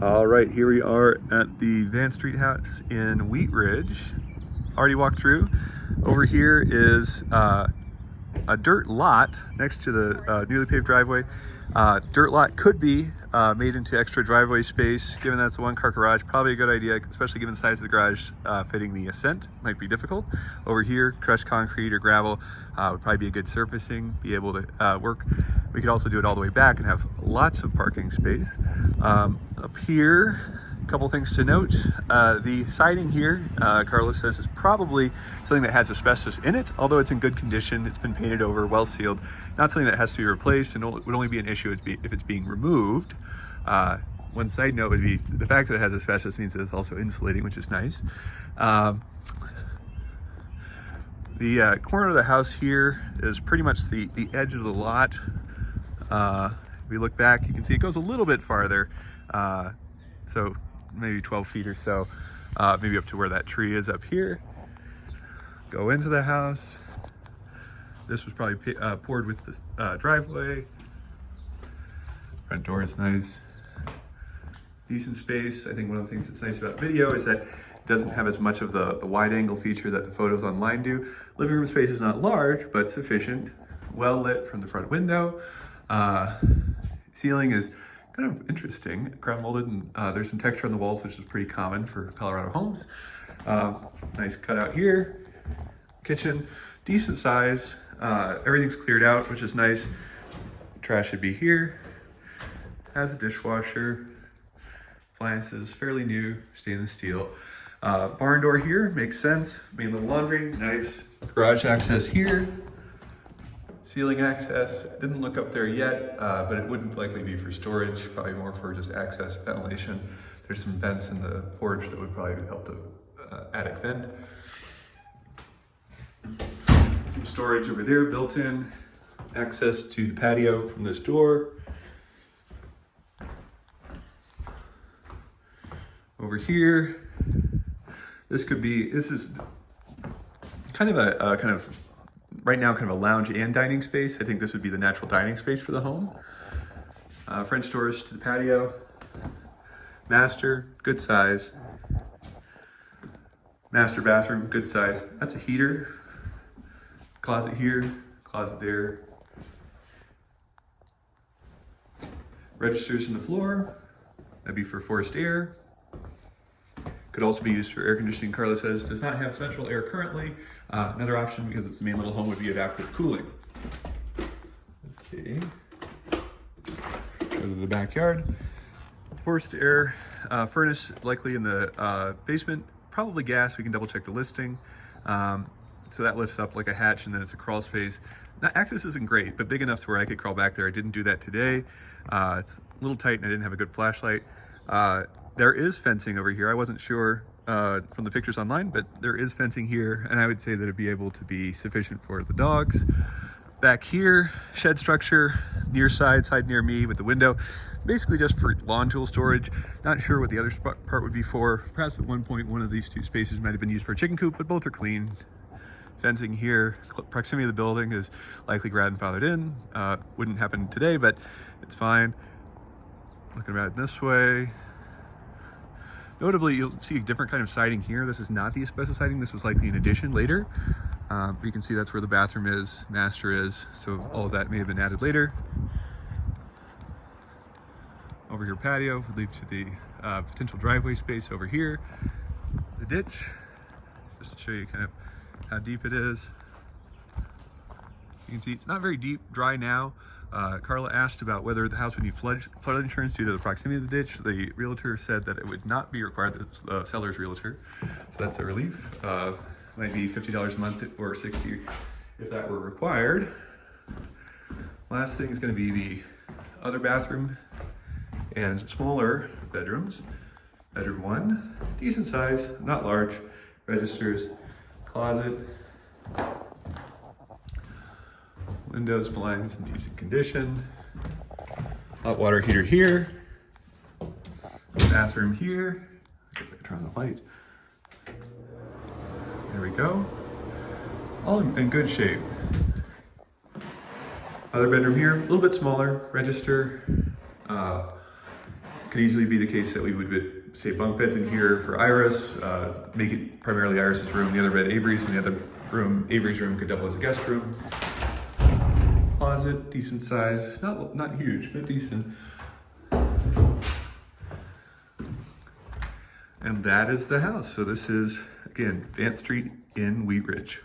All right, here we are at the Vance Street house in Wheat Ridge. Already walked through. Over here is a dirt lot next to the newly paved driveway. Dirt lot could be made into extra driveway space. Given that's a one-car garage, probably a good idea, especially given the size of the garage. Fitting the ascent might be difficult. Over here, crushed concrete or gravel would probably be a good surfacing, be able to work. We could also do it all the way back and have lots of parking space. Up here, a couple things to note. The siding here, Carla says, is probably something that has asbestos in it, although it's in good condition. It's been painted over, well sealed. Not something that has to be replaced, and it would only be an issue if it's being removed. One side note would be the fact that it has asbestos means that it's also insulating, which is nice. The corner of the house here is pretty much the edge of the lot. If we look back, you can see it goes a little bit farther. So maybe 12 feet or so, maybe up to where that tree is up here. Go into the house. This was probably poured with the driveway. Front door is nice. Decent space. I think one of the things that's nice about video is that it doesn't have as much of the wide angle feature that the photos online do. Living room space is not large, but sufficient. Well lit from the front window. Ceiling is kind of interesting, crown molded, and there's some texture on the walls, which is pretty common for Colorado homes. Nice cutout here. Kitchen, decent size. Everything's cleared out, which is nice. Trash should be here. Has a dishwasher. Appliances, fairly new, stainless steel. Barn door here, makes sense. Main little laundry, nice. Garage access here. Ceiling access, didn't look up there yet, but it wouldn't likely be for storage, probably more for just access ventilation. There's some vents in the porch that would probably help the attic vent. Some storage over there built in. Access to the patio from this door. Over here, this is kind of right now kind of a lounge and dining space. I think this would be the natural dining space for the home. French doors to the patio. Master, good size. Master bathroom, good size. That's a heater. Closet here, closet there. Registers in the floor. That'd be for forced air. Could also be used for air conditioning. Carla says does not have central air currently. Another option, because it's the main little home, would be adaptive cooling. Let's see. Go to the backyard. Forced air furnace, likely in the basement. Probably gas. We can double check the listing. So that lifts up like a hatch, and then it's a crawl space. Now, access isn't great, but big enough to where I could crawl back there. I didn't do that today. It's a little tight, and I didn't have a good flashlight. There is fencing over here. I wasn't sure from the pictures online, but there is fencing here, and I would say that it'd be able to be sufficient for the dogs. Back here, shed structure, near side near me with the window, basically just for lawn tool storage. Not sure what the other part would be for. Perhaps at one point, one of these two spaces might have been used for a chicken coop, but both are clean. Fencing here, proximity of the building is likely grandfathered in. Wouldn't happen today, but it's fine. Looking around this way. Notably, you'll see a different kind of siding here. This is not the asbestos siding. This was likely an addition later. You can see that's where the bathroom is, master is. So all of that may have been added later. Over here, patio would lead to the potential driveway space over here. The ditch, just to show you kind of how deep it is. You can see it's not very deep, dry now. Carla asked about whether the house would need flood insurance due to the proximity of the ditch. The realtor said that it would not be required, the seller's realtor. So that's a relief. Might be $50 a month or $60 if that were required. Last thing is going to be the other bathroom and smaller bedrooms. Bedroom 1, decent size, not large. Registers, closet. Windows, blinds in decent condition. Hot water heater here. Bathroom here. I guess I can turn on the light. There we go. All in good shape. Other bedroom here, a little bit smaller. Register. Could easily be the case that we would put, say, bunk beds in here for Iris, make it primarily Iris's room, the other bed Avery's, and the other room, Avery's room, could double as a guest room. Closet, decent size, not huge, but decent. And that is the house. So this is, again, Vance Street in Wheat Ridge.